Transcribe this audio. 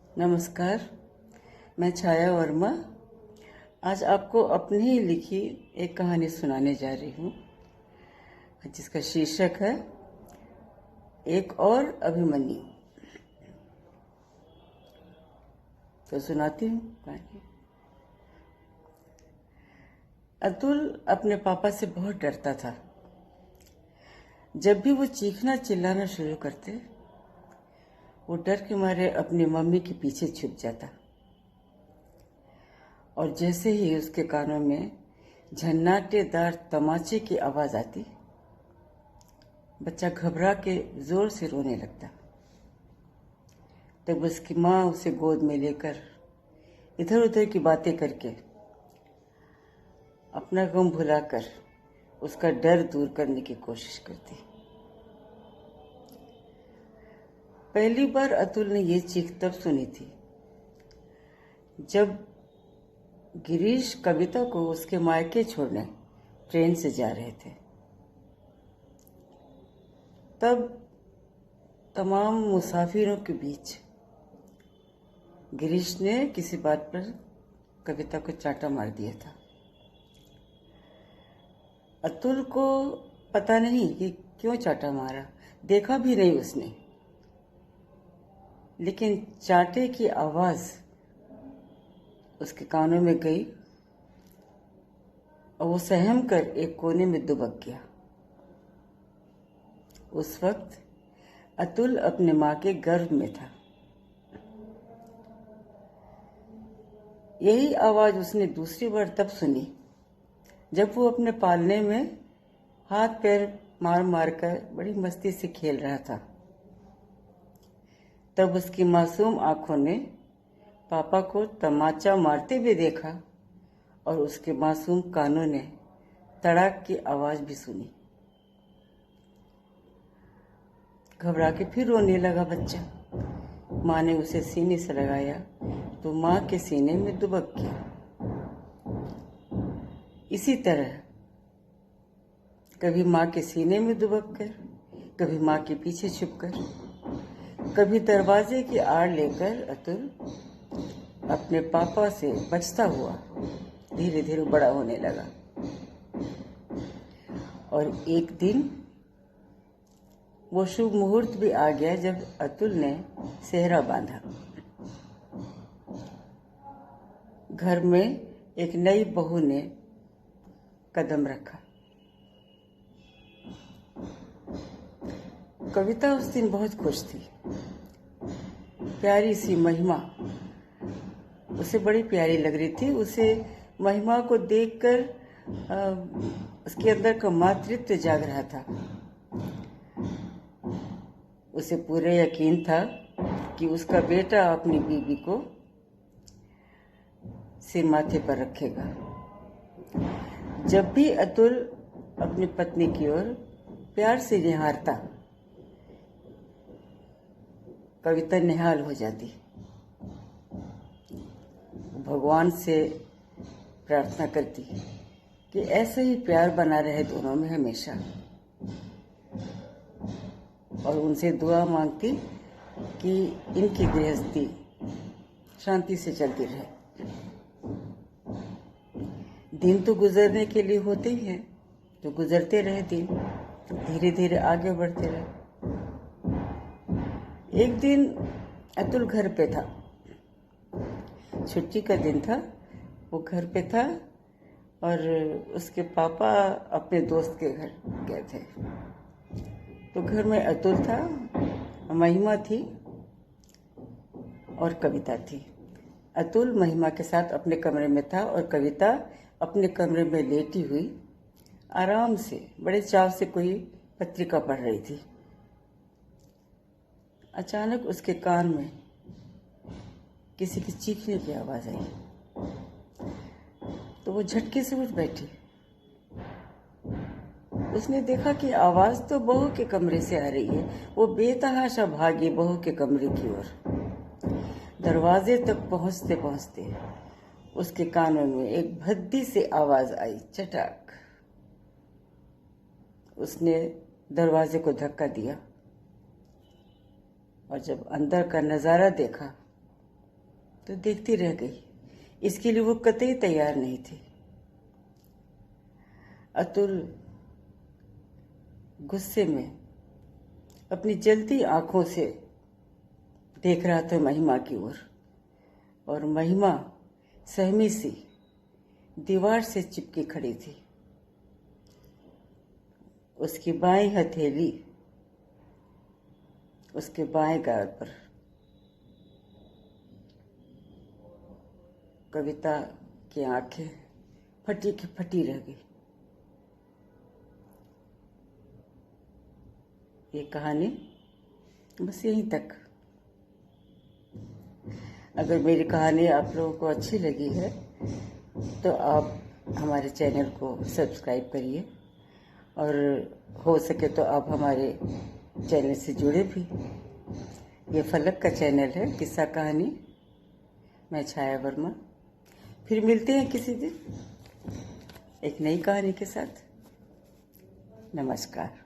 नमस्कार। मैं छाया वर्मा आज आपको अपनी ही लिखी एक कहानी सुनाने जा रही हूँ जिसका शीर्षक है एक और अभिमन्यु। तो सुनाती हूँ कहानी। अतुल अपने पापा से बहुत डरता था। जब भी वो चीखना चिल्लाना शुरू करते वो डर के मारे अपनी मम्मी के पीछे छुप जाता और जैसे ही उसके कानों में झन्नाटेदार तमाचे की आवाज आती बच्चा घबरा के जोर से रोने लगता। तब उसकी माँ उसे गोद में लेकर इधर उधर की बातें करके अपना गम भुलाकर उसका डर दूर करने की कोशिश करती। पहली बार अतुल ने ये चीख तब सुनी थी जब गिरीश कविता को उसके मायके छोड़ने ट्रेन से जा रहे थे। तब तमाम मुसाफिरों के बीच गिरीश ने किसी बात पर कविता को चांटा मार दिया था। अतुल को पता नहीं कि क्यों चांटा मारा, देखा भी नहीं उसने, लेकिन चांटे की आवाज उसके कानों में गई और वो सहम कर एक कोने में दुबक गया। उस वक्त अतुल अपने माँ के गर्भ में था। यही आवाज उसने दूसरी बार तब सुनी जब वो अपने पालने में हाथ पैर मार मार कर बड़ी मस्ती से खेल रहा था। तब उसकी मासूम आंखों ने पापा को तमाचा मारते हुए देखा और उसके मासूम कानों ने तड़ाक की आवाज भी सुनी। घबरा के फिर रोने लगा बच्चा। माँ ने उसे सीने से लगाया तो माँ के सीने में दुबक गया। इसी तरह कभी माँ के सीने में दुबक कर, कभी माँ के पीछे छुपकर, कभी दरवाजे की आड़ लेकर अतुल अपने पापा से बचता हुआ धीरे धीरे बड़ा होने लगा। और एक दिन वो शुभ मुहूर्त भी आ गया जब अतुल ने सेहरा बांधा। घर में एक नई बहू ने कदम रखा। कविता उस दिन बहुत खुश थी। प्यारी सी महिमा उसे बड़ी प्यारी लग रही थी। उसे महिमा को देखकर उसके अंदर का मातृत्व जाग रहा था। उसे पूरा यकीन था कि उसका बेटा अपनी बीवी को सिर माथे पर रखेगा। जब भी अतुल अपनी पत्नी की ओर प्यार से निहारता कविता निहाल हो जाती। भगवान से प्रार्थना करती कि ऐसे ही प्यार बना रहे दोनों में हमेशा, और उनसे दुआ मांगती कि इनकी गृहस्थी शांति से चलती रहे। दिन तो गुजरने के लिए होते ही हैं, तो गुजरते रहे दिन, धीरे धीरे आगे बढ़ते रहे। एक दिन अतुल घर पे था, छुट्टी का दिन था। वो घर पे था और उसके पापा अपने दोस्त के घर गए थे। तो घर में अतुल था, महिमा थी और कविता थी। अतुल महिमा के साथ अपने कमरे में था और कविता अपने कमरे में लेटी हुई आराम से बड़े चाव से कोई पत्रिका पढ़ रही थी। अचानक उसके कान में किसी की चीखने की आवाज आई तो वो झटके से उठ बैठी। उसने देखा कि आवाज तो बहू के कमरे से आ रही है। वो बेतहाशा भागी बहू के कमरे की ओर। दरवाजे तक पहुंचते पहुंचते उसके कानों में एक भद्दी सी आवाज आई, चटाक। उसने दरवाजे को धक्का दिया और जब अंदर का नजारा देखा तो देखती रह गई। इसके लिए वो कतई तैयार नहीं थी। अतुल गुस्से में अपनी जलती आंखों से देख रहा था महिमा की ओर, और महिमा सहमी सी दीवार से चिपकी खड़ी थी। उसकी बाईं हथेली उसके बाएं गाल पर। कविता की आंखें फटी की फटी रह गई। ये कहानी बस यहीं तक। अगर मेरी कहानी आप लोगों को अच्छी लगी है तो आप हमारे चैनल को सब्सक्राइब करिए, और हो सके तो आप हमारे चैनल से जुड़े भी। ये फलक का चैनल है, किस्सा कहानी। मैं छाया वर्मा। फिर मिलते हैं किसी दिन एक नई कहानी के साथ। नमस्कार।